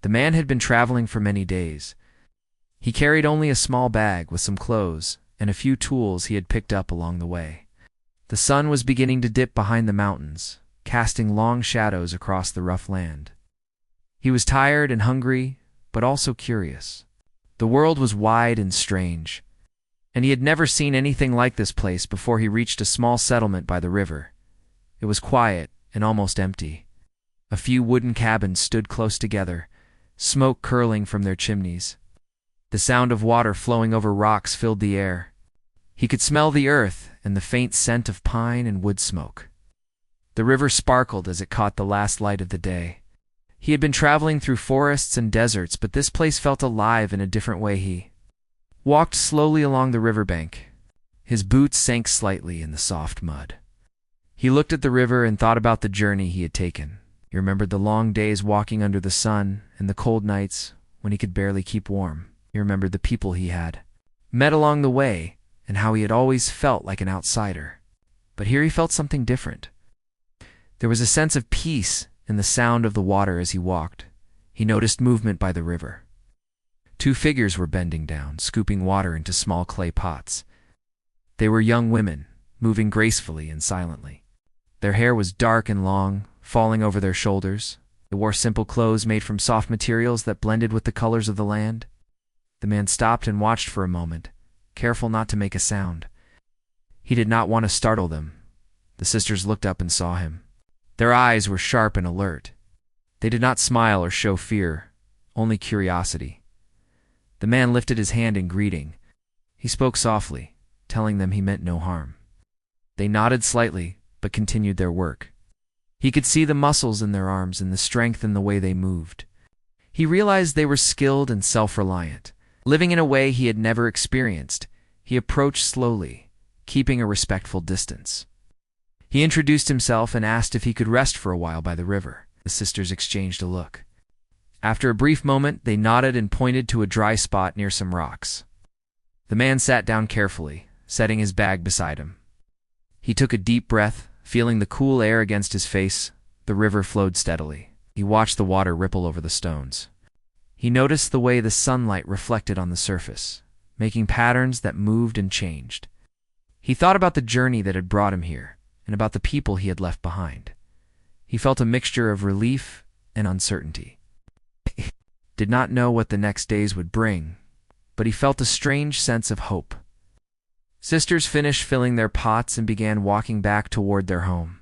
The man had been traveling for many days. He carried only a small bag with some clothes and a few tools he had picked up along the way. The sun was beginning to dip behind the mountains, casting long shadows across the rough land. He was tired and hungry, but also curious. The world was wide and strange, and he had never seen anything like this place before he reached a small settlement by the river. It was quiet and almost empty. A few wooden cabins stood close together, smoke curling from their chimneys. The sound of water flowing over rocks filled the air. He could smell the earth and the faint scent of pine and wood smoke. The river sparkled as it caught the last light of the day. He had been traveling through forests and deserts, but this place felt alive in a different way. He walked slowly along the riverbank. His boots sank slightly in the soft mud. He looked at the river and thought about the journey he had taken. He remembered the long days walking under the sun and the cold nights when he could barely keep warm. He remembered the people he had met along the way and how he had always felt like an outsider. But here he felt something different. There was a sense of peace in the sound of the water as he walked. He noticed movement by the river. Two figures were bending down, scooping water into small clay pots. They were young women, moving gracefully and silently. Their hair was dark and long, falling over their shoulders. They wore simple clothes made from soft materials that blended with the colors of the land. The man stopped and watched for a moment, careful not to make a sound. He did not want to startle them. The sisters looked up and saw him. Their eyes were sharp and alert. They did not smile or show fear, only curiosity. The man lifted his hand in greeting. He spoke softly, telling them he meant no harm. They nodded slightly, but continued their work. He could see the muscles in their arms and the strength in the way they moved. He realized they were skilled and self-reliant. Living in a way he had never experienced, he approached slowly, keeping a respectful distance. He introduced himself and asked if he could rest for a while by the river. The sisters exchanged a look. After a brief moment, they nodded and pointed to a dry spot near some rocks. The man sat down carefully, setting his bag beside him. He took a deep breath, feeling the cool air against his face. The river flowed steadily. He watched the water ripple over the stones. He noticed the way the sunlight reflected on the surface, making patterns that moved and changed. He thought about the journey that had brought him here, and about the people he had left behind. He felt a mixture of relief and uncertainty. He did not know what the next days would bring, but he felt a strange sense of hope. Sisters finished filling their pots and began walking back toward their home.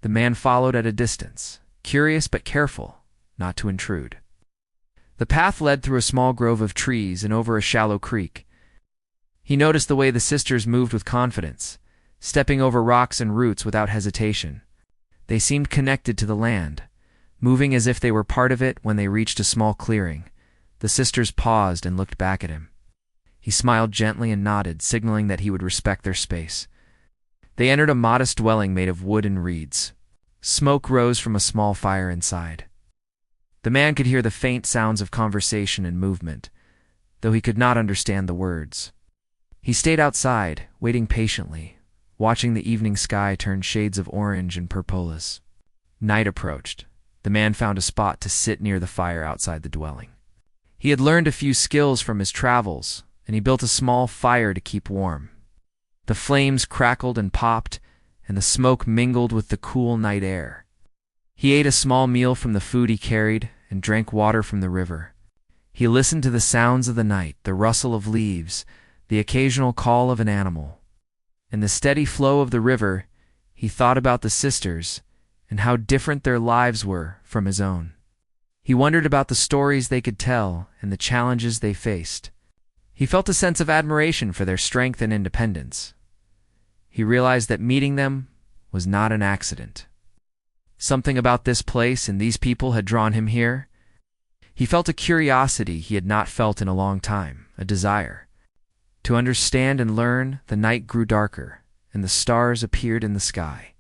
The man followed at a distance, curious but careful not to intrude. The path led through a small grove of trees and over a shallow creek. He noticed the way the sisters moved with confidence, stepping over rocks and roots without hesitation. They seemed connected to the land, moving as if they were part of it. When they reached a small clearing, the sisters paused and looked back at him. He smiled gently and nodded, signaling that he would respect their space. They entered a modest dwelling made of wood and reeds. Smoke rose from a small fire inside. The man could hear the faint sounds of conversation and movement, though he could not understand the words. He stayed outside, waiting patiently, watching the evening sky turn shades of orange and purplish. Night approached. The man found a spot to sit near the fire outside the dwelling. He had learned a few skills from his travels, and he built a small fire to keep warm. The flames crackled and popped, and the smoke mingled with the cool night air. He ate a small meal from the food he carried and drank water from the river. He listened to the sounds of the night, the rustle of leaves, the occasional call of an animal. In the steady flow of the river, he thought about the sisters and how different their lives were from his own. He wondered about the stories they could tell and the challenges they faced. He felt a sense of admiration for their strength and independence. He realized that meeting them was not an accident. Something about this place and these people had drawn him here. He felt a curiosity he had not felt in a long time, a desire to understand and learn. The night grew darker, and the stars appeared in the sky.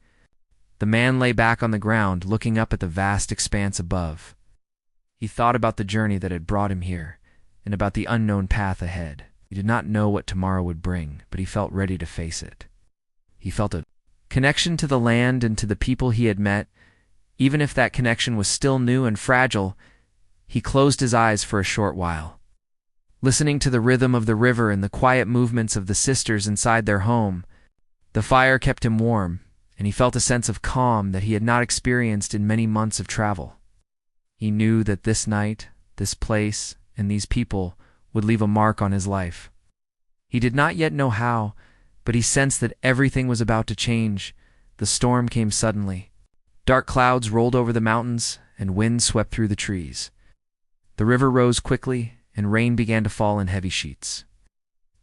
The man lay back on the ground, looking up at the vast expanse above. He thought about the journey that had brought him here, and about the unknown path ahead. He did not know what tomorrow would bring, but he felt ready to face it. He felt a connection to the land and to the people he had met. Even if that connection was still new and fragile, He closed his eyes for a short while. Listening to the rhythm of the river and the quiet movements of the sisters inside their home, the fire kept him warm, and he felt a sense of calm that he had not experienced in many months of travel. He knew that this night, this place, and these people would leave a mark on his life. He did not yet know how, but he sensed that everything was about to change. The storm came suddenly. Dark clouds rolled over the mountains, and wind swept through the trees. The river rose quickly, and rain began to fall in heavy sheets.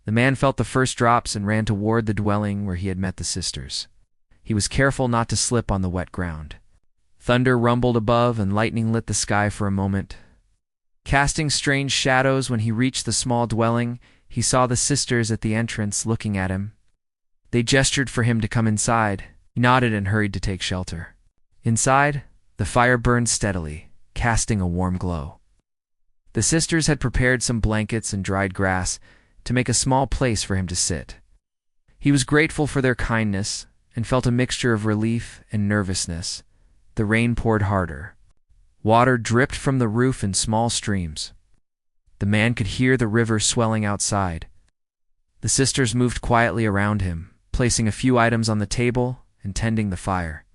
The man felt the first drops and ran toward the dwelling where he had met the sisters. He was careful not to slip on the wet ground. Thunder rumbled above, and lightning lit the sky for a moment. Casting strange shadows when he reached the small dwelling, he saw the sisters at the entrance looking at him. They gestured for him to come inside. He nodded and hurried to take shelter. Inside, the fire burned steadily, casting a warm glow. The sisters had prepared some blankets and dried grass to make a small place for him to sit. He was grateful for their kindness and felt a mixture of relief and nervousness. The rain poured harder. Water dripped from the roof in small streams. The man could hear the river swelling outside. The sisters moved quietly around him, placing a few items on the table and tending the fire.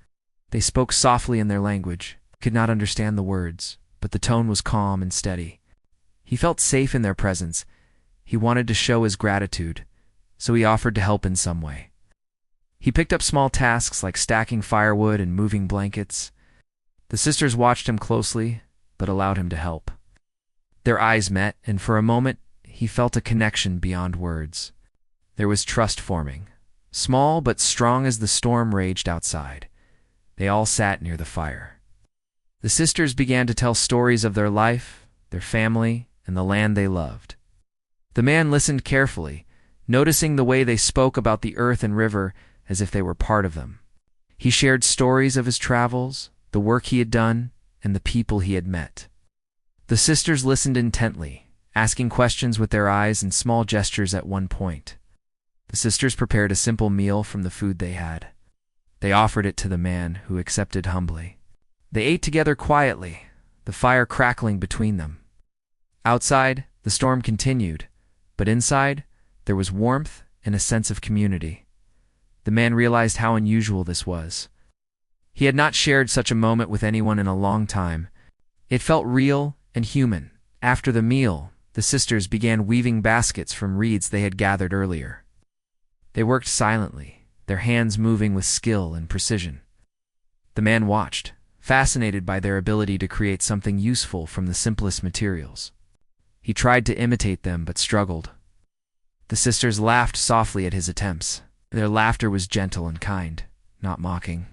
They spoke softly in their language. He could not understand the words, but the tone was calm and steady. He felt safe in their presence. He wanted to show his gratitude, so he offered to help in some way. He picked up small tasks like stacking firewood and moving blankets. The sisters watched him closely, but allowed him to help. Their eyes met, and for a moment he felt a connection beyond words. There was trust forming, small but strong as the storm raged outside. They all sat near the fire. The sisters began to tell stories of their life, their family, and the land they loved. The man listened carefully, noticing the way they spoke about the earth and river as if they were part of them. He shared stories of his travels, the work he had done, and the people he had met. The sisters listened intently, asking questions with their eyes and small gestures at one point. The sisters prepared a simple meal from the food they had. They offered it to the man, who accepted humbly. They ate together quietly, the fire crackling between them. Outside, the storm continued, but inside, there was warmth and a sense of community. The man realized how unusual this was. He had not shared such a moment with anyone in a long time. It felt real and human. After the meal, the sisters began weaving baskets from reeds they had gathered earlier. They worked silently, their hands moving with skill and precision. The man watched, fascinated by their ability to create something useful from the simplest materials. He tried to imitate them but struggled. The sisters laughed softly at his attempts. Their laughter was gentle and kind, not mocking.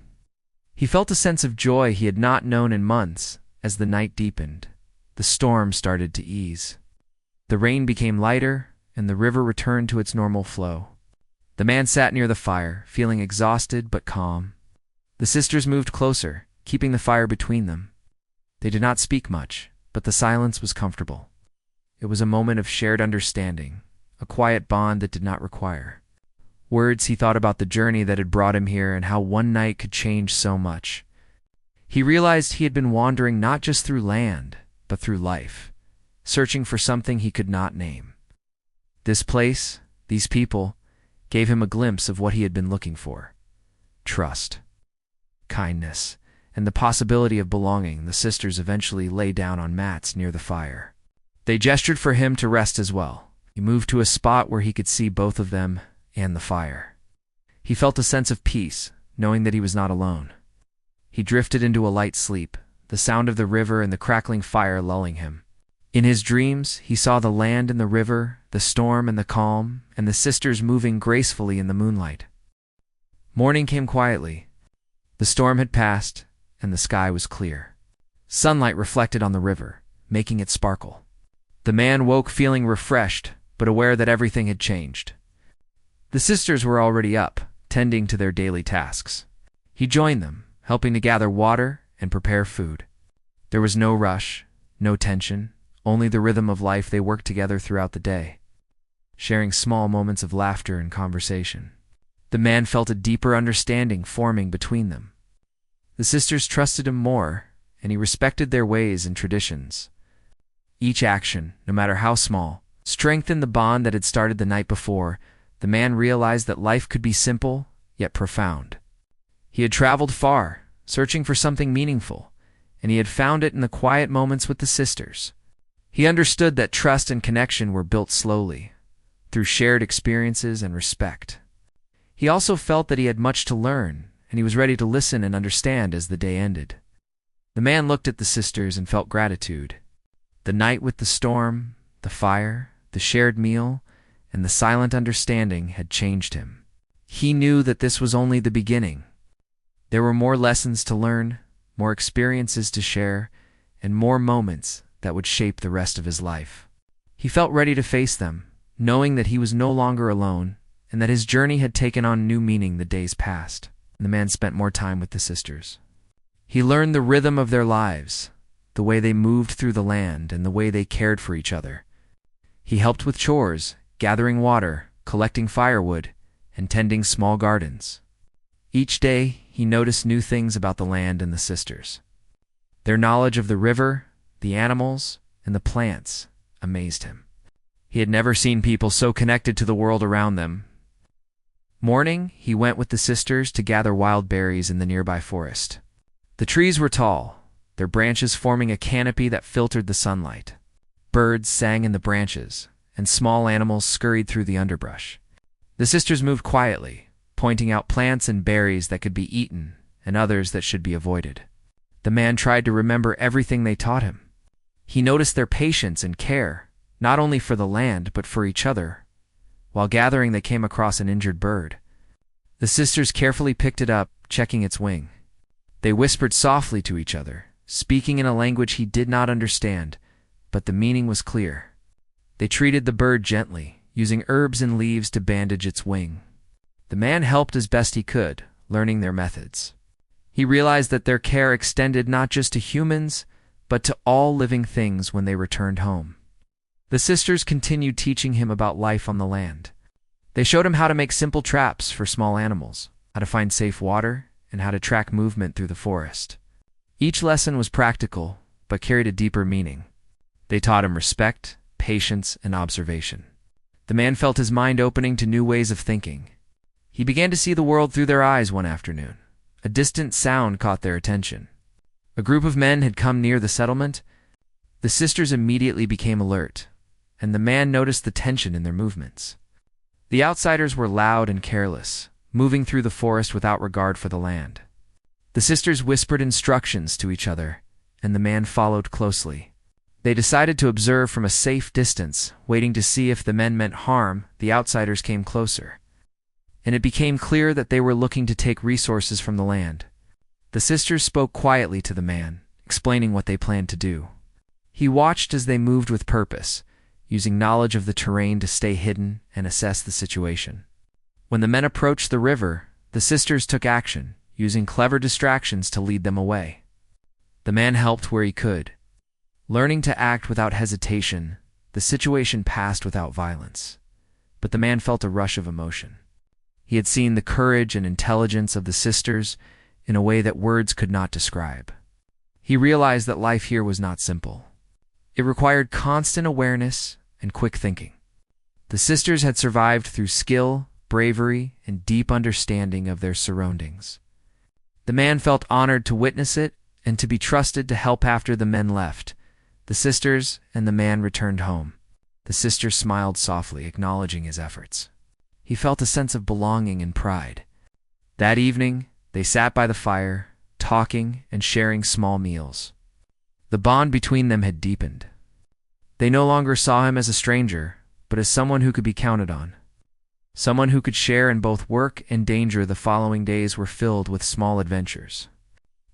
He felt a sense of joy he had not known in months. As the night deepened, the storm started to ease. The rain became lighter, and the river returned to its normal flow. The man sat near the fire, feeling exhausted but calm. The sisters moved closer, keeping the fire between them. They did not speak much, but the silence was comfortable. It was a moment of shared understanding, a quiet bond that did not require words. He thought about the journey that had brought him here and how one night could change so much. He realized he had been wandering not just through land, but through life, searching for something he could not name. This place, these people, gave him a glimpse of what he had been looking for: trust, kindness, and the possibility of belonging. The sisters eventually lay down on mats near the fire. They gestured for him to rest as well. He moved to a spot where he could see both of them and the fire. He felt a sense of peace, knowing that he was not alone. He drifted into a light sleep, the sound of the river and the crackling fire lulling him. In his dreams, he saw the land and the river, the storm and the calm, and the sisters moving gracefully in the moonlight. Morning came quietly. The storm had passed, and the sky was clear. Sunlight reflected on the river, making it sparkle. The man woke feeling refreshed, but aware that everything had changed. The sisters were already up, tending to their daily tasks. He joined them, helping to gather water and prepare food. There was no rush, no tension, only the rhythm of life. They worked together throughout the day, sharing small moments of laughter and conversation. The man felt a deeper understanding forming between them. The sisters trusted him more, and he respected their ways and traditions. Each action, no matter how small, strengthened the bond that had started the night before. The man realized that life could be simple, yet profound. He had traveled far, searching for something meaningful, and he had found it in the quiet moments with the sisters. He understood that trust and connection were built slowly, through shared experiences and respect. He also felt that he had much to learn, and he was ready to listen and understand as the day ended. The man looked at the sisters and felt gratitude. The night with the storm, the fire, the shared meal, and the silent understanding had changed him. He knew that this was only the beginning. There were more lessons to learn, more experiences to share, and more moments that would shape the rest of his life. He felt ready to face them, knowing that he was no longer alone, and that his journey had taken on new meaning the days past. The man spent more time with the sisters. He learned the rhythm of their lives, the way they moved through the land, and the way they cared for each other. He helped with chores, gathering water, collecting firewood, and tending small gardens. Each day, he noticed new things about the land and the sisters. Their knowledge of the river, the animals, and the plants amazed him. He had never seen people so connected to the world around them. Morning, he went with the sisters to gather wild berries in the nearby forest. The trees were tall, their branches forming a canopy that filtered the sunlight. Birds sang in the branches, and small animals scurried through the underbrush. The sisters moved quietly, pointing out plants and berries that could be eaten and others that should be avoided. The man tried to remember everything they taught him. He noticed their patience and care, not only for the land but for each other. While gathering, they came across an injured bird. The sisters carefully picked it up, checking its wing. They whispered softly to each other, speaking in a language he did not understand, but the meaning was clear. They treated the bird gently, using herbs and leaves to bandage its wing. The man helped as best he could, learning their methods. He realized that their care extended not just to humans, but to all living things when they returned home. The sisters continued teaching him about life on the land. They showed him how to make simple traps for small animals, how to find safe water, and how to track movement through the forest. Each lesson was practical, but carried a deeper meaning. They taught him respect, patience, and observation. The man felt his mind opening to new ways of thinking. He began to see the world through their eyes one afternoon. A distant sound caught their attention. A group of men had come near the settlement. The sisters immediately became alert, and the man noticed the tension in their movements. The outsiders were loud and careless, moving through the forest without regard for the land. The sisters whispered instructions to each other, and the man followed closely. They decided to observe from a safe distance, waiting to see if the men meant harm. The outsiders came closer, and it became clear that they were looking to take resources from the land. The sisters spoke quietly to the man, explaining what they planned to do. He watched as they moved with purpose, using knowledge of the terrain to stay hidden and assess the situation. When the men approached the river, the sisters took action, using clever distractions to lead them away. The man helped where he could. Learning to act without hesitation, the situation passed without violence. But the man felt a rush of emotion. He had seen the courage and intelligence of the sisters in a way that words could not describe. He realized that life here was not simple. It required constant awareness and quick thinking. The sisters had survived through skill, bravery, and deep understanding of their surroundings. The man felt honored to witness it and to be trusted to help after the men left. The sisters and the man returned home. The sister smiled softly, acknowledging his efforts. He felt a sense of belonging and pride. That evening, they sat by the fire, talking and sharing small meals. The bond between them had deepened. They no longer saw him as a stranger, but as someone who could be counted on. Someone who could share in both work and danger. The following days were filled with small adventures.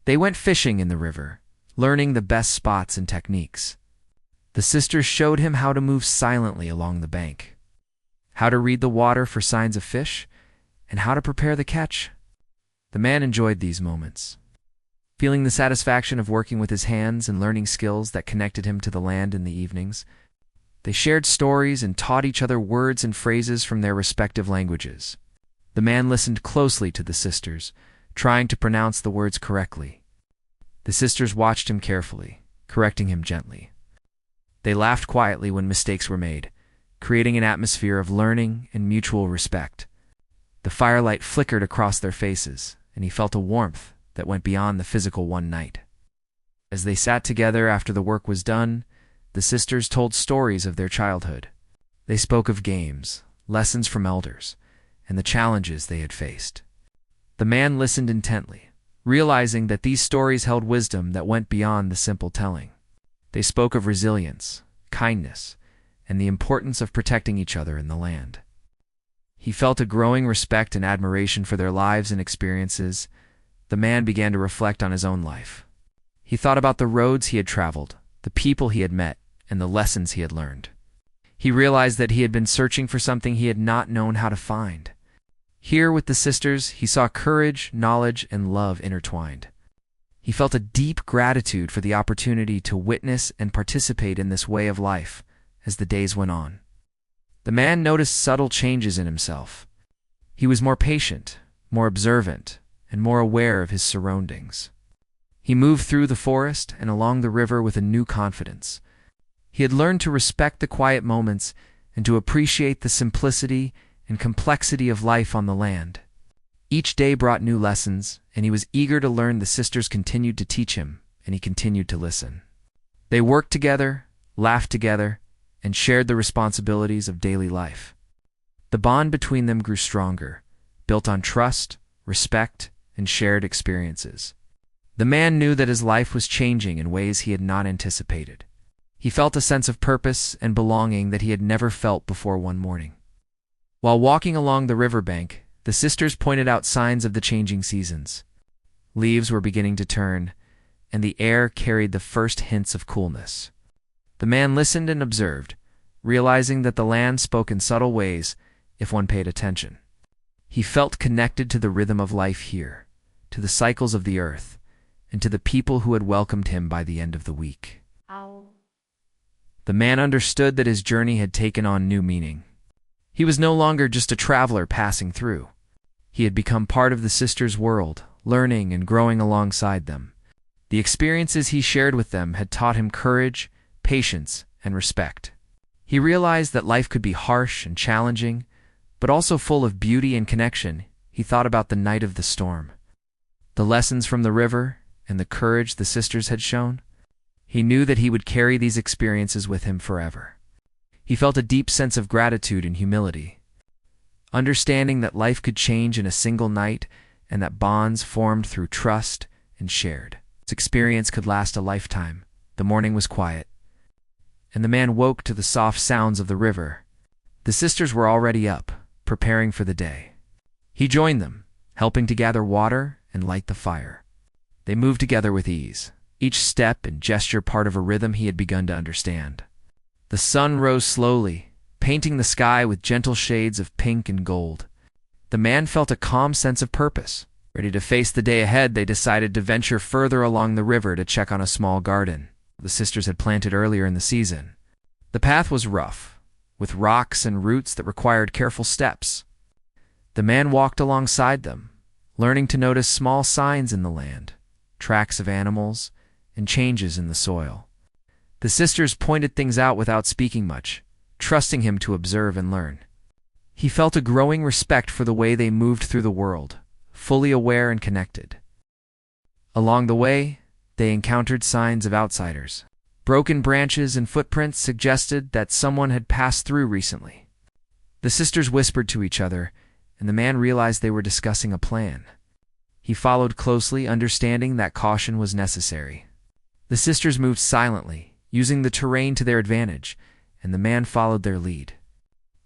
They went fishing in the river, learning the best spots and techniques. The sisters showed him how to move silently along the bank, how to read the water for signs of fish, and how to prepare the catch. The man enjoyed these moments, feeling the satisfaction of working with his hands and learning skills that connected him to the land in the evenings. They shared stories and taught each other words and phrases from their respective languages. The man listened closely to the sisters, trying to pronounce the words correctly. The sisters watched him carefully, correcting him gently. They laughed quietly when mistakes were made, creating an atmosphere of learning and mutual respect. The firelight flickered across their faces, and he felt a warmth that went beyond the physical one night. As they sat together after the work was done, the sisters told stories of their childhood. They spoke of games, lessons from elders, and the challenges they had faced. The man listened intently, realizing that these stories held wisdom that went beyond the simple telling. They spoke of resilience, kindness, and the importance of protecting each other in the land. He felt a growing respect and admiration for their lives and experiences. The man began to reflect on his own life. He thought about the roads he had traveled, the people he had met, and the lessons he had learned. He realized that he had been searching for something he had not known how to find. Here with the sisters, he saw courage, knowledge, and love intertwined. He felt a deep gratitude for the opportunity to witness and participate in this way of life as the days went on. The man noticed subtle changes in himself. He was more patient, more observant, and more aware of his surroundings. He moved through the forest and along the river with a new confidence. He had learned to respect the quiet moments and to appreciate the simplicity and complexity of life on the land. Each day brought new lessons, and he was eager to learn. The sisters continued to teach him, and he continued to listen. They worked together, laughed together, and shared the responsibilities of daily life. The bond between them grew stronger, built on trust, respect, and shared experiences. The man knew that his life was changing in ways he had not anticipated. He felt a sense of purpose and belonging that he had never felt before one morning. While walking along the riverbank, the sisters pointed out signs of the changing seasons. Leaves were beginning to turn, and the air carried the first hints of coolness. The man listened and observed, realizing that the land spoke in subtle ways if one paid attention. He felt connected to the rhythm of life here, to the cycles of the earth, and to the people who had welcomed him by the end of the week. Ow. The man understood that his journey had taken on new meaning. He was no longer just a traveler passing through. He had become part of the sisters' world, learning and growing alongside them. The experiences he shared with them had taught him courage, patience, and respect. He realized that life could be harsh and challenging, but also full of beauty and connection. He thought about the night of the storm, the lessons from the river, and the courage the sisters had shown. He knew that he would carry these experiences with him forever. He felt a deep sense of gratitude and humility, understanding that life could change in a single night and that bonds formed through trust and shared. This experience could last a lifetime. The morning was quiet, and the man woke to the soft sounds of the river. The sisters were already up, preparing for the day. He joined them, helping to gather water and light the fire. They moved together with ease, each step and gesture part of a rhythm he had begun to understand. The sun rose slowly, painting the sky with gentle shades of pink and gold. The man felt a calm sense of purpose. Ready to face the day ahead, they decided to venture further along the river to check on a small garden the sisters had planted earlier in the season. The path was rough, with rocks and roots that required careful steps. The man walked alongside them, learning to notice small signs in the land, tracks of animals, and changes in the soil. The sisters pointed things out without speaking much, trusting him to observe and learn. He felt a growing respect for the way they moved through the world, fully aware and connected. Along the way, they encountered signs of outsiders. Broken branches and footprints suggested that someone had passed through recently. The sisters whispered to each other, and the man realized they were discussing a plan. He followed closely, understanding that caution was necessary. The sisters moved silently, using the terrain to their advantage, and the man followed their lead.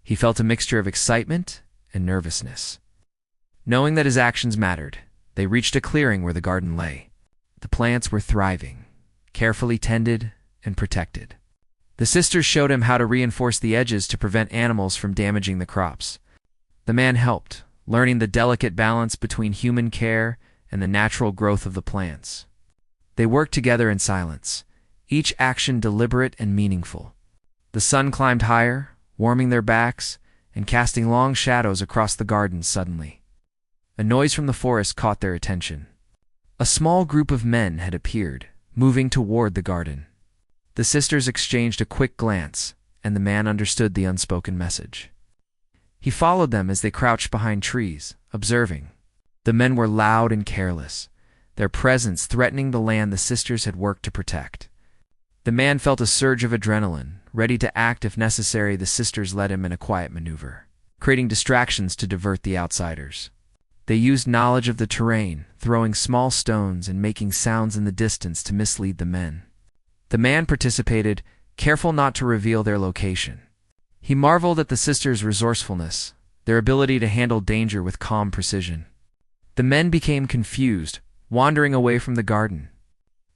He felt a mixture of excitement and nervousness. Knowing that his actions mattered, they reached a clearing where the garden lay. The plants were thriving, carefully tended and protected. The sisters showed him how to reinforce the edges to prevent animals from damaging the crops. The man helped, learning the delicate balance between human care and the natural growth of the plants. They worked together in silence, each action deliberate and meaningful. The sun climbed higher, warming their backs and casting long shadows across the garden suddenly. A noise from the forest caught their attention. A small group of men had appeared, moving toward the garden. The sisters exchanged a quick glance, and the man understood the unspoken message. He followed them as they crouched behind trees, observing. The men were loud and careless, their presence threatening the land the sisters had worked to protect. The man felt a surge of adrenaline, ready to act if necessary. The sisters led him in a quiet maneuver, creating distractions to divert the outsiders. They used knowledge of the terrain, throwing small stones and making sounds in the distance to mislead the men. The man participated, careful not to reveal their location. He marveled at the sisters' resourcefulness, their ability to handle danger with calm precision. The men became confused, wandering away from the garden,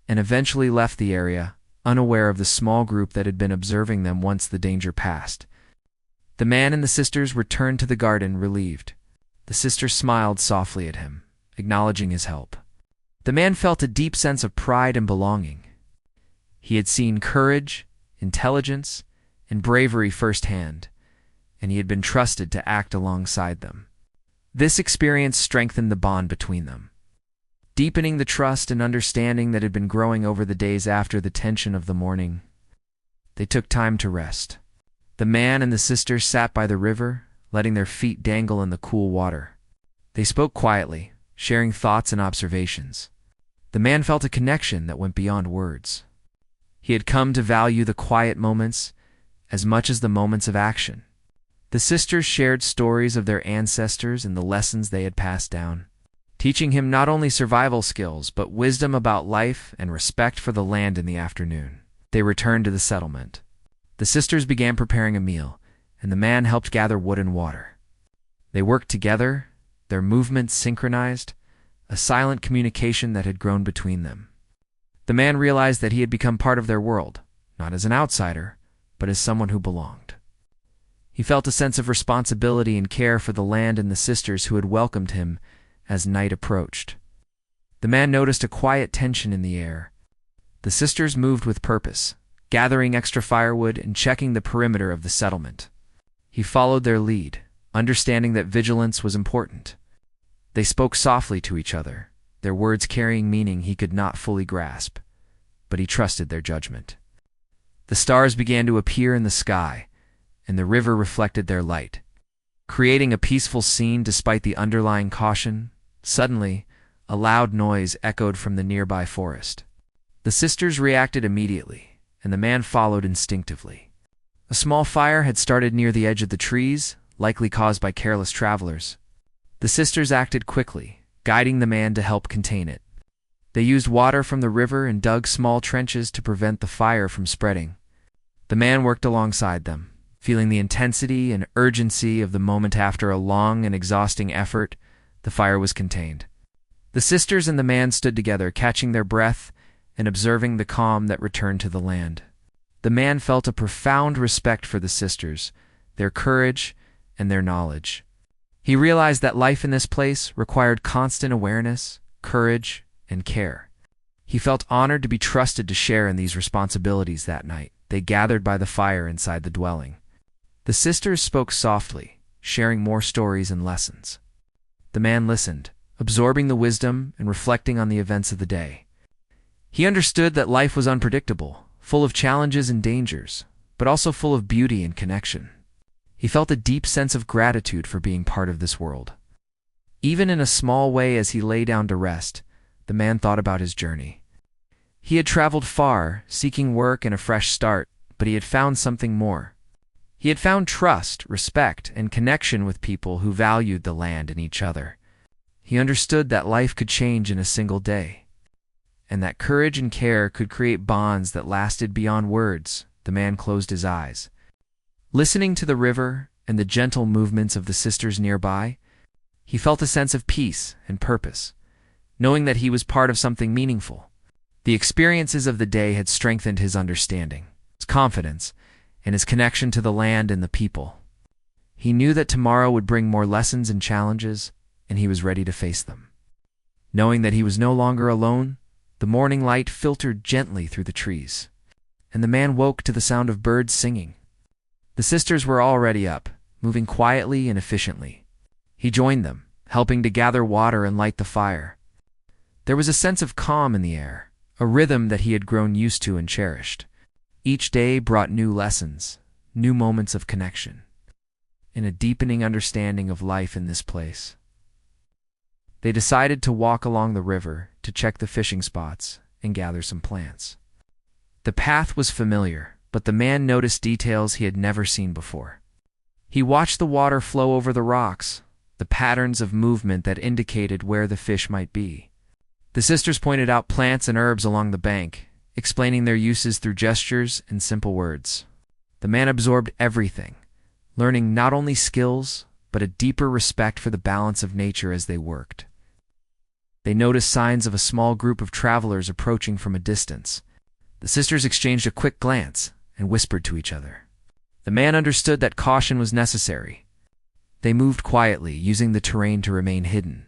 and eventually left the area, unaware of the small group that had been observing them once the danger passed. The man and the sisters returned to the garden, relieved. The sister smiled softly at him, acknowledging his help. The man felt a deep sense of pride and belonging. He had seen courage, intelligence, and bravery firsthand, and he had been trusted to act alongside them. This experience strengthened the bond between them, deepening the trust and understanding that had been growing over the days after the tension of the morning. They took time to rest. The man and the sister sat by the river, letting their feet dangle in the cool water. They spoke quietly, sharing thoughts and observations. The man felt a connection that went beyond words. He had come to value the quiet moments as much as the moments of action. The sisters shared stories of their ancestors and the lessons they had passed down, teaching him not only survival skills but wisdom about life and respect for the land. In the afternoon, they returned to the settlement. The sisters began preparing a meal, and the man helped gather wood and water. They worked together, their movements synchronized, a silent communication that had grown between them. The man realized that he had become part of their world, not as an outsider, but as someone who belonged. He felt a sense of responsibility and care for the land and the sisters who had welcomed him as night approached. The man noticed a quiet tension in the air. The sisters moved with purpose, gathering extra firewood and checking the perimeter of the settlement. He followed their lead, understanding that vigilance was important. They spoke softly to each other, their words carrying meaning he could not fully grasp, but he trusted their judgment. The stars began to appear in the sky, and the river reflected their light, creating a peaceful scene despite the underlying caution. Suddenly, a loud noise echoed from the nearby forest. The sisters reacted immediately, and the man followed instinctively. A small fire had started near the edge of the trees, likely caused by careless travelers. The sisters acted quickly, guiding the man to help contain it. They used water from the river and dug small trenches to prevent the fire from spreading. The man worked alongside them, feeling the intensity and urgency of the moment. After a long and exhausting effort, the fire was contained. The sisters and the man stood together, catching their breath and observing the calm that returned to the land. The man felt a profound respect for the sisters, their courage, and their knowledge. He realized that life in this place required constant awareness, courage, and care. He felt honored to be trusted to share in these responsibilities. That night, they gathered by the fire inside the dwelling. The sisters spoke softly, sharing more stories and lessons. The man listened, absorbing the wisdom and reflecting on the events of the day. He understood that life was unpredictable, full of challenges and dangers, but also full of beauty and connection. He felt a deep sense of gratitude for being part of this world. Even in a small way, as he lay down to rest, the man thought about his journey. He had traveled far, seeking work and a fresh start, but he had found something more. He had found trust, respect, and connection with people who valued the land and each other. He understood that life could change in a single day, and that courage and care could create bonds that lasted beyond words. The man closed his eyes. Listening to the river and the gentle movements of the sisters nearby, he felt a sense of peace and purpose, knowing that he was part of something meaningful. The experiences of the day had strengthened his understanding, his confidence, and his connection to the land and the people. He knew that tomorrow would bring more lessons and challenges, and he was ready to face them. Knowing that he was no longer alone, the morning light filtered gently through the trees, and the man woke to the sound of birds singing. The sisters were already up, moving quietly and efficiently. He joined them, helping to gather water and light the fire. There was a sense of calm in the air, a rhythm that he had grown used to and cherished. Each day brought new lessons, new moments of connection, and a deepening understanding of life in this place. They decided to walk along the river to check the fishing spots and gather some plants. The path was familiar, but the man noticed details he had never seen before. He watched the water flow over the rocks, the patterns of movement that indicated where the fish might be. The sisters pointed out plants and herbs along the bank, explaining their uses through gestures and simple words. The man absorbed everything, learning not only skills, but a deeper respect for the balance of nature as they worked. They noticed signs of a small group of travelers approaching from a distance. The sisters exchanged a quick glance and whispered to each other. The man understood that caution was necessary. They moved quietly, using the terrain to remain hidden.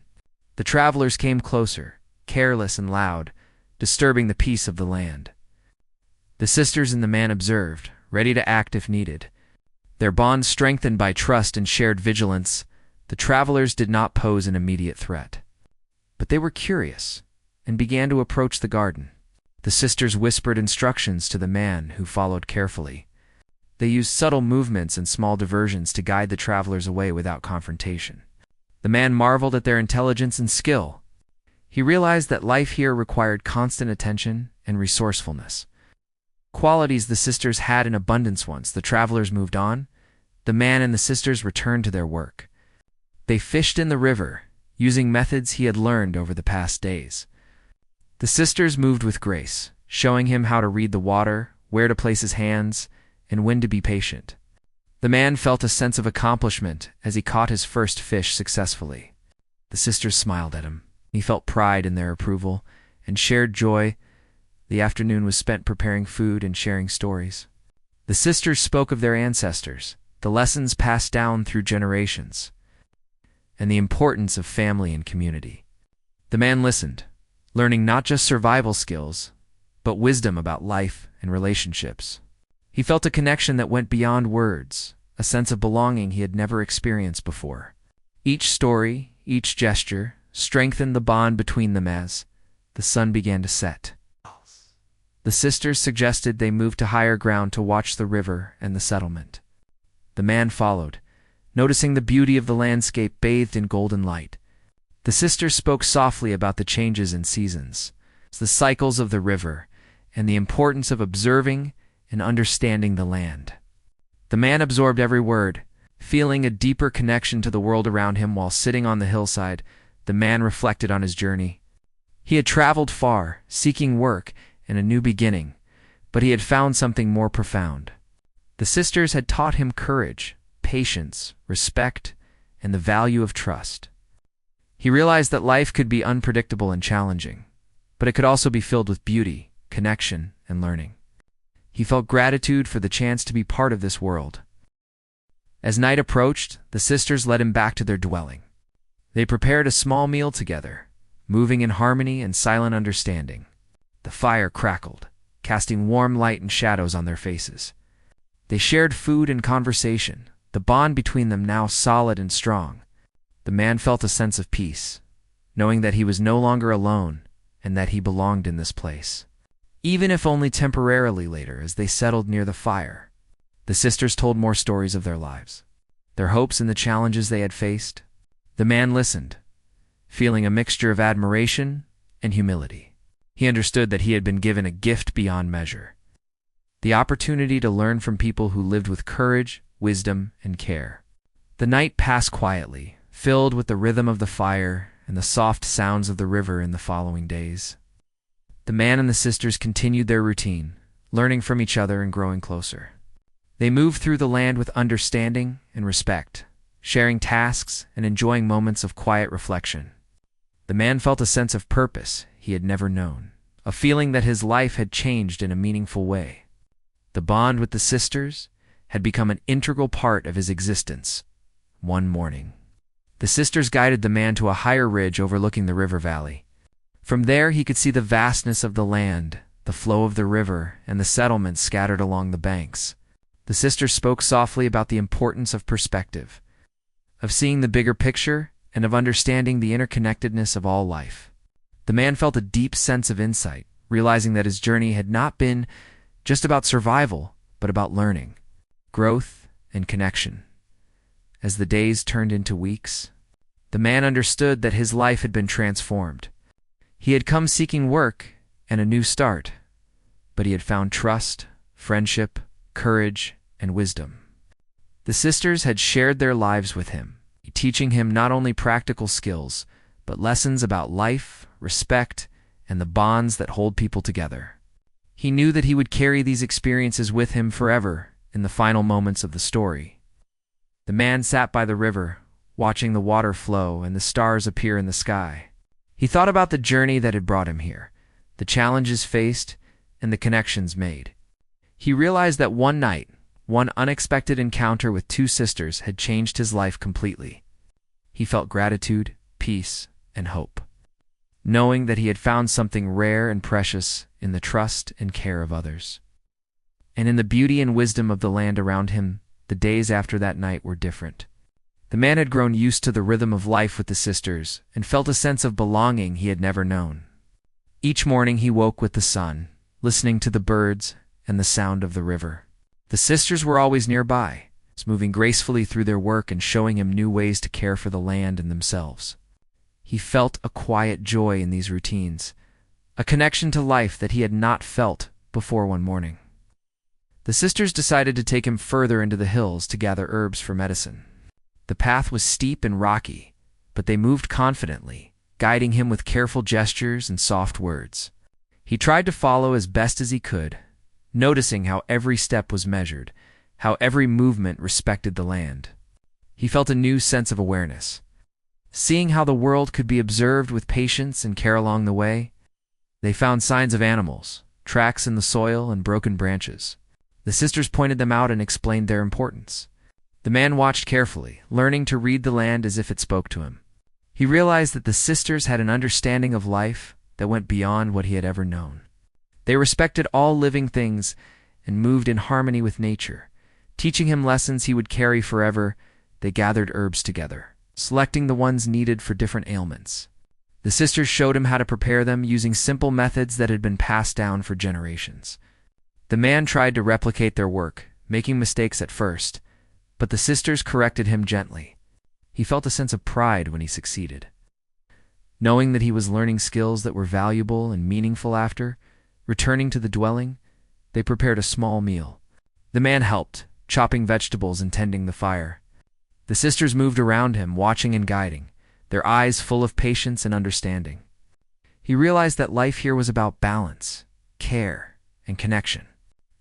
The travelers came closer, careless and loud, disturbing the peace of the land. The sisters and the man observed, ready to act if needed. Their bond strengthened by trust and shared vigilance, the travelers did not pose an immediate threat. But they were curious and began to approach the garden. The sisters whispered instructions to the man, who followed carefully. They used subtle movements and small diversions to guide the travelers away without confrontation. The man marveled at their intelligence and skill. He realized that life here required constant attention and resourcefulness. Qualities the sisters had in abundance. Once the travelers moved on, the man and the sisters returned to their work. They fished in the river, using methods he had learned over the past days. The sisters moved with grace, showing him how to read the water, where to place his hands, and when to be patient. The man felt a sense of accomplishment as he caught his first fish successfully. The sisters smiled at him. He felt pride in their approval and shared joy. The afternoon was spent preparing food and sharing stories. The sisters spoke of their ancestors, the lessons passed down through generations, and the importance of family and community. The man listened, learning not just survival skills, but wisdom about life and relationships. He felt a connection that went beyond words, a sense of belonging he had never experienced before. Each story, each gesture, strengthened the bond between them as the sun began to set. The sisters suggested they move to higher ground to watch the river and the settlement. The man followed, noticing the beauty of the landscape bathed in golden light. The sisters spoke softly about the changes in seasons, the cycles of the river, and the importance of observing and understanding the land. The man absorbed every word, feeling a deeper connection to the world around him. While sitting on the hillside, the man reflected on his journey. He had traveled far, seeking work and a new beginning, but he had found something more profound. The sisters had taught him courage, patience, respect, and the value of trust. He realized that life could be unpredictable and challenging, but it could also be filled with beauty, connection, and learning. He felt gratitude for the chance to be part of this world. As night approached, the sisters led him back to their dwelling. They prepared a small meal together, moving in harmony and silent understanding. The fire crackled, casting warm light and shadows on their faces. They shared food and conversation, the bond between them now solid and strong. The man felt a sense of peace, knowing that he was no longer alone and that he belonged in this place. Even if only temporarily. Later, as they settled near the fire, the sisters told more stories of their lives, their hopes and the challenges they had faced. The man listened, feeling a mixture of admiration and humility. He understood that he had been given a gift beyond measure, the opportunity to learn from people who lived with courage, wisdom, and care. The night passed quietly, filled with the rhythm of the fire and the soft sounds of the river. In the following days, the man and the sisters continued their routine, learning from each other and growing closer. They moved through the land with understanding and respect, sharing tasks and enjoying moments of quiet reflection. The man felt a sense of purpose he had never known, a feeling that his life had changed in a meaningful way. The bond with the sisters had become an integral part of his existence. One morning, the sisters guided the man to a higher ridge overlooking the river valley. From there he could see the vastness of the land, the flow of the river, and the settlements scattered along the banks. The sisters spoke softly about the importance of perspective, of seeing the bigger picture, and of understanding the interconnectedness of all life. The man felt a deep sense of insight, realizing that his journey had not been just about survival, but about learning, growth, and connection. As the days turned into weeks, the man understood that his life had been transformed. He had come seeking work and a new start, but he had found trust, friendship, courage, and wisdom. The sisters had shared their lives with him, teaching him not only practical skills, but lessons about life, respect, and the bonds that hold people together. He knew that he would carry these experiences with him forever in the final moments of the story. The man sat by the river, watching the water flow and the stars appear in the sky. He thought about the journey that had brought him here, the challenges faced, and the connections made. He realized that one night, one unexpected encounter with two sisters had changed his life completely. He felt gratitude, peace, and hope, knowing that he had found something rare and precious in the trust and care of others. And in the beauty and wisdom of the land around him, the days after that night were different. The man had grown used to the rhythm of life with the sisters and felt a sense of belonging he had never known. Each morning he woke with the sun, listening to the birds and the sound of the river. The sisters were always nearby, moving gracefully through their work and showing him new ways to care for the land and themselves. He felt a quiet joy in these routines, a connection to life that he had not felt before one morning. The sisters decided to take him further into the hills to gather herbs for medicine. The path was steep and rocky, but they moved confidently, guiding him with careful gestures and soft words. He tried to follow as best as he could, noticing how every step was measured, how every movement respected the land. He felt a new sense of awareness. Seeing how the world could be observed with patience and care along the way, they found signs of animals, tracks in the soil, and broken branches. The sisters pointed them out and explained their importance. The man watched carefully, learning to read the land as if it spoke to him. He realized that the sisters had an understanding of life that went beyond what he had ever known. They respected all living things and moved in harmony with nature. Teaching him lessons he would carry forever, they gathered herbs together, selecting the ones needed for different ailments. The sisters showed him how to prepare them using simple methods that had been passed down for generations. The man tried to replicate their work, making mistakes at first, but the sisters corrected him gently. He felt a sense of pride when he succeeded. Knowing that he was learning skills that were valuable and meaningful after, returning to the dwelling, they prepared a small meal. The man helped, chopping vegetables and tending the fire. The sisters moved around him, watching and guiding, their eyes full of patience and understanding. He realized that life here was about balance, care, and connection.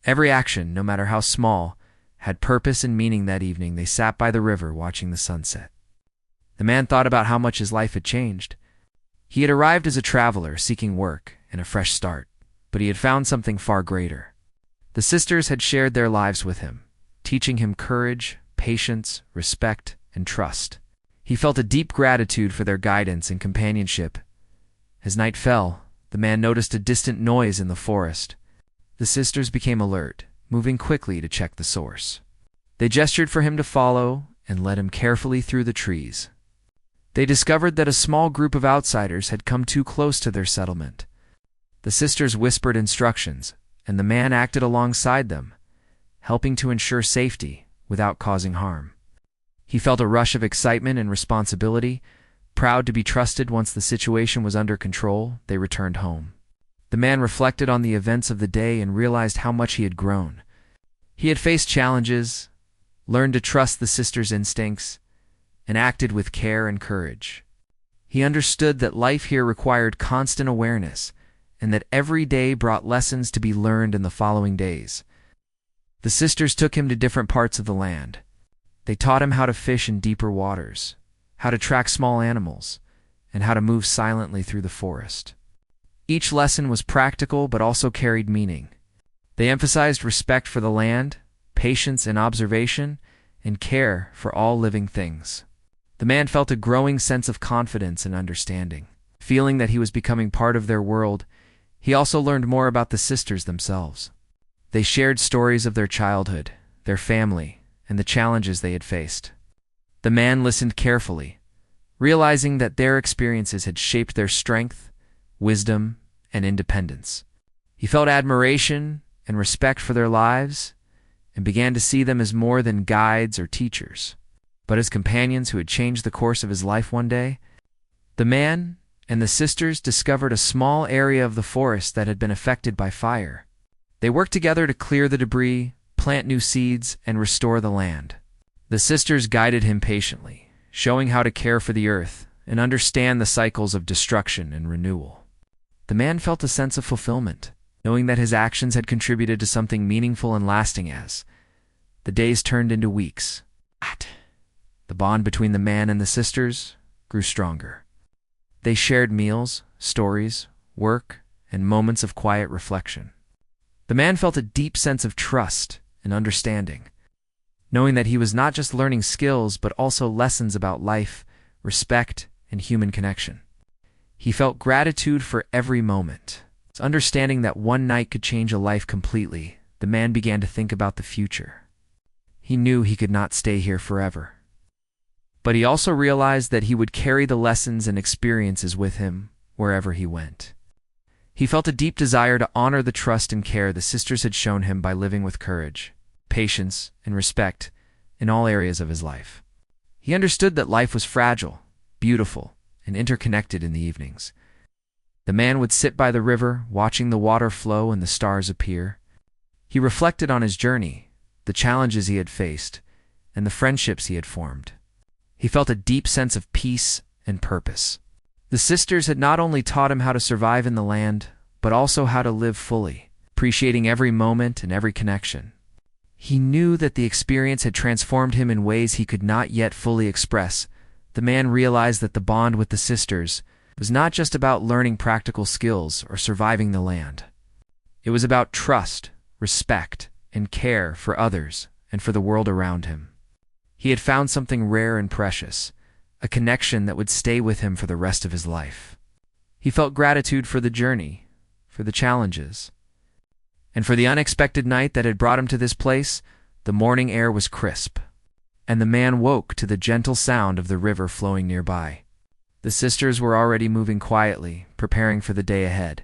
Every action, no matter how small, had purpose and meaning. That evening, they sat by the river watching the sunset. The man thought about how much his life had changed. He had arrived as a traveler seeking work and a fresh start, but he had found something far greater. The sisters had shared their lives with him, teaching him courage, patience, respect, and trust. He felt a deep gratitude for their guidance and companionship. As night fell, the man noticed a distant noise in the forest. The sisters became alert, moving quickly to check the source. They gestured for him to follow and led him carefully through the trees. They discovered that a small group of outsiders had come too close to their settlement. The sisters whispered instructions, and the man acted alongside them, helping to ensure safety without causing harm. He felt a rush of excitement and responsibility. Proud to be trusted once the situation was under control, they returned home. The man reflected on the events of the day and realized how much he had grown. He had faced challenges, learned to trust the sisters' instincts, and acted with care and courage. He understood that life here required constant awareness, and that every day brought lessons to be learned in the following days. The sisters took him to different parts of the land. They taught him how to fish in deeper waters, how to track small animals, and how to move silently through the forest. Each lesson was practical but also carried meaning. They emphasized respect for the land, patience in observation, and care for all living things. The man felt a growing sense of confidence and understanding. Feeling that he was becoming part of their world, he also learned more about the sisters themselves. They shared stories of their childhood, their family, and the challenges they had faced. The man listened carefully, realizing that their experiences had shaped their strength, wisdom, and independence. He felt admiration and respect for their lives, and began to see them as more than guides or teachers, but as companions who had changed the course of his life one day. The man and the sisters discovered a small area of the forest that had been affected by fire. They worked together to clear the debris, plant new seeds, and restore the land. The sisters guided him patiently, showing how to care for the earth and understand the cycles of destruction and renewal. The man felt a sense of fulfillment, knowing that his actions had contributed to something meaningful and lasting. As the days turned into weeks, the bond between the man and the sisters grew stronger. They shared meals, stories, work, and moments of quiet reflection. The man felt a deep sense of trust and understanding, knowing that he was not just learning skills but also lessons about life, respect, and human connection. He felt gratitude for every moment. Understanding that one night could change a life completely, the man began to think about the future. He knew he could not stay here forever. But he also realized that he would carry the lessons and experiences with him wherever he went. He felt a deep desire to honor the trust and care the sisters had shown him by living with courage, patience, and respect in all areas of his life. He understood that life was fragile, beautiful, and interconnected in the evenings. The man would sit by the river, watching the water flow and the stars appear. He reflected on his journey, the challenges he had faced, and the friendships he had formed. He felt a deep sense of peace and purpose. The sisters had not only taught him how to survive in the land, but also how to live fully, appreciating every moment and every connection. He knew that the experience had transformed him in ways he could not yet fully express. The man realized that the bond with the sisters was not just about learning practical skills or surviving the land. It was about trust, respect, and care for others and for the world around him. He had found something rare and precious, a connection that would stay with him for the rest of his life. He felt gratitude for the journey, for the challenges, and for the unexpected night that had brought him to this place. The morning air was crisp, and the man woke to the gentle sound of the river flowing nearby. The sisters were already moving quietly, preparing for the day ahead.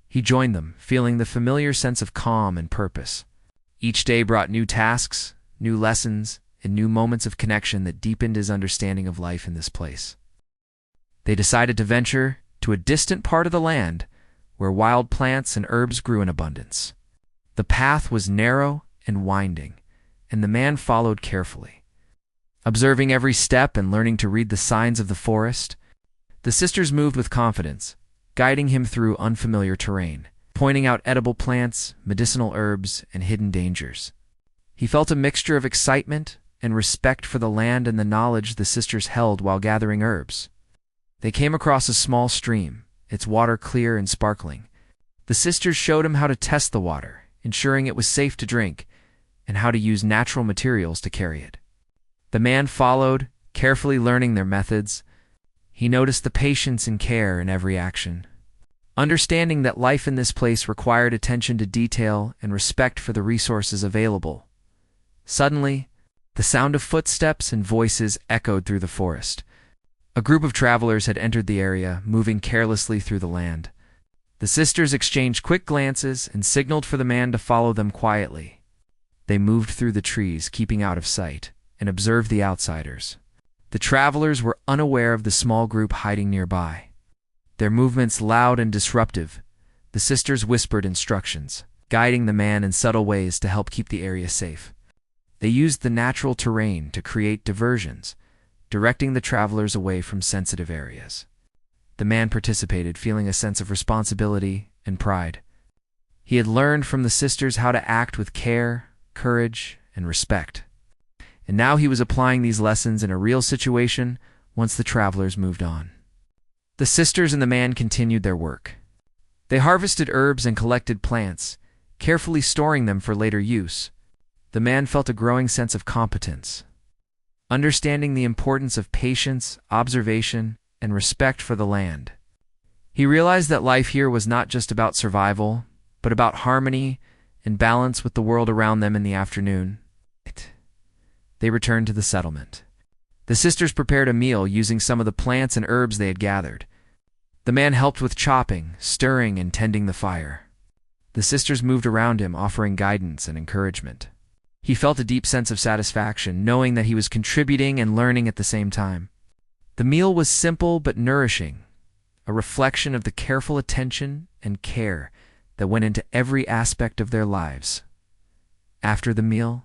He joined them, feeling the familiar sense of calm and purpose. Each day brought new tasks, new lessons, and new moments of connection that deepened his understanding of life in this place. They decided to venture to a distant part of the land where wild plants and herbs grew in abundance. The path was narrow and winding, and the man followed carefully. Observing every step and learning to read the signs of the forest, the sisters moved with confidence, guiding him through unfamiliar terrain, pointing out edible plants, medicinal herbs, and hidden dangers. He felt a mixture of excitement and respect for the land and the knowledge the sisters held while gathering herbs. They came across a small stream, its water clear and sparkling. The sisters showed him how to test the water, ensuring it was safe to drink, and how to use natural materials to carry it. The man followed, carefully learning their methods. He noticed the patience and care in every action, understanding that life in this place required attention to detail and respect for the resources available. Suddenly, the sound of footsteps and voices echoed through the forest. A group of travelers had entered the area, moving carelessly through the land. The sisters exchanged quick glances and signaled for the man to follow them quietly. They moved through the trees, keeping out of sight, and observed the outsiders. The travelers were unaware of the small group hiding nearby. Their movements loud and disruptive, the sisters whispered instructions, guiding the man in subtle ways to help keep the area safe. They used the natural terrain to create diversions, directing the travelers away from sensitive areas. The man participated, feeling a sense of responsibility and pride. He had learned from the sisters how to act with care, courage, and respect. And now he was applying these lessons in a real situation once the travelers moved on. The sisters and the man continued their work. They harvested herbs and collected plants, carefully storing them for later use. The man felt a growing sense of competence, understanding the importance of patience, observation, and respect for the land. He realized that life here was not just about survival, but about harmony and balance with the world around them. In the afternoon, they returned to the settlement. The sisters prepared a meal using some of the plants and herbs they had gathered. The man helped with chopping, stirring, and tending the fire. The sisters moved around him, offering guidance and encouragement. He felt a deep sense of satisfaction, knowing that he was contributing and learning at the same time. The meal was simple but nourishing, a reflection of the careful attention and care that went into every aspect of their lives. After the meal,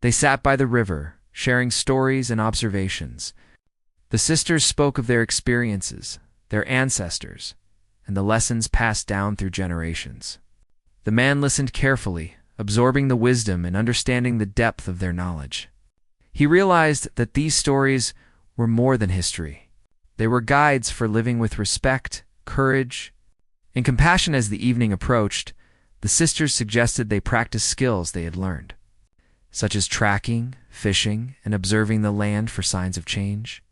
they sat by the river, sharing stories and observations. The sisters spoke of their experiences, their ancestors, and the lessons passed down through generations. The man listened carefully, absorbing the wisdom and understanding the depth of their knowledge. He realized that these stories were more than history. They were guides for living with respect, courage, and compassion. As the evening approached, the sisters suggested they practice skills they had learned, such as tracking, fishing, and observing the land for signs of change.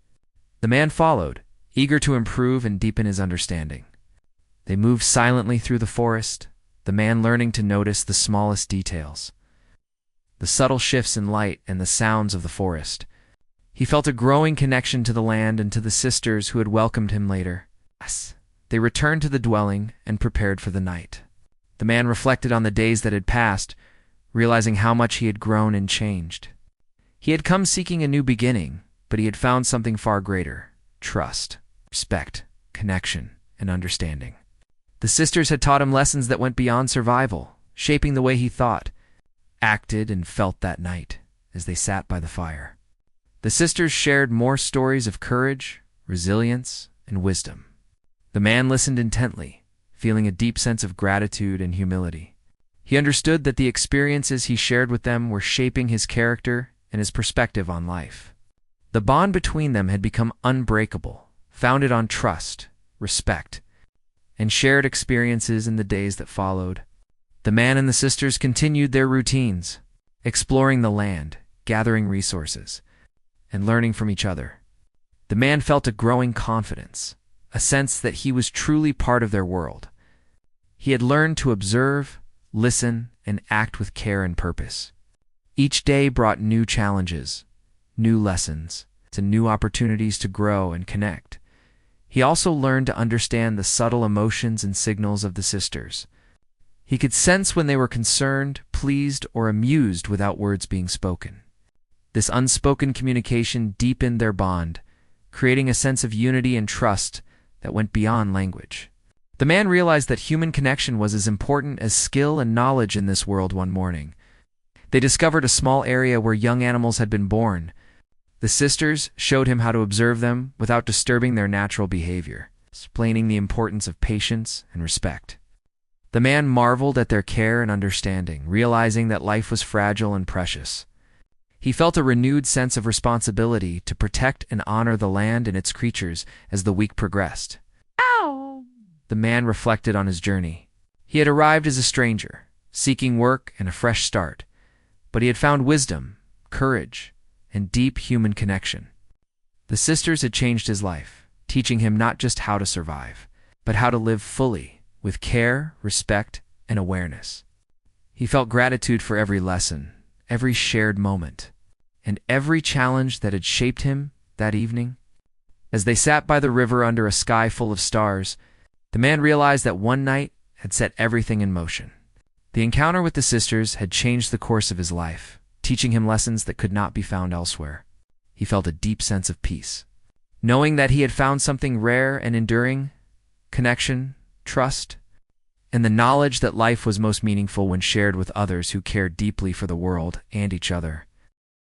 The man followed, eager to improve and deepen his understanding. They moved silently through the forest, the man learning to notice the smallest details, the subtle shifts in light and the sounds of the forest. He felt a growing connection to the land and to the sisters who had welcomed him later. They returned to the dwelling and prepared for the night. The man reflected on the days that had passed, realizing how much he had grown and changed. He had come seeking a new beginning, but he had found something far greater: trust, respect, connection, and understanding. The sisters had taught him lessons that went beyond survival, shaping the way he thought, acted, and felt that night as they sat by the fire. The sisters shared more stories of courage, resilience, and wisdom. The man listened intently, feeling a deep sense of gratitude and humility. He understood that the experiences he shared with them were shaping his character and his perspective on life. The bond between them had become unbreakable, founded on trust, respect, and shared experiences. In the days that followed, the man and the sisters continued their routines, exploring the land, gathering resources, and learning from each other. The man felt a growing confidence, a sense that he was truly part of their world. He had learned to observe, listen, and act with care and purpose. Each day brought new challenges, new lessons, and new opportunities to grow and connect. He also learned to understand the subtle emotions and signals of the sisters. He could sense when they were concerned, pleased, or amused without words being spoken. This unspoken communication deepened their bond, creating a sense of unity and trust that went beyond language. The man realized that human connection was as important as skill and knowledge in this world. One morning, they discovered a small area where young animals had been born. The sisters showed him how to observe them without disturbing their natural behavior, explaining the importance of patience and respect. The man marveled at their care and understanding, realizing that life was fragile and precious. He felt a renewed sense of responsibility to protect and honor the land and its creatures as the week progressed. Ow! The man reflected on his journey. He had arrived as a stranger, seeking work and a fresh start, but he had found wisdom, courage, and deep human connection. The sisters had changed his life, teaching him not just how to survive, but how to live fully, with care, respect, and awareness. He felt gratitude for every lesson, every shared moment, and every challenge that had shaped him that evening. As they sat by the river under a sky full of stars, the man realized that one night had set everything in motion. The encounter with the sisters had changed the course of his life, teaching him lessons that could not be found elsewhere. He felt a deep sense of peace, knowing that he had found something rare and enduring: connection, trust, and the knowledge that life was most meaningful when shared with others who cared deeply for the world and each other.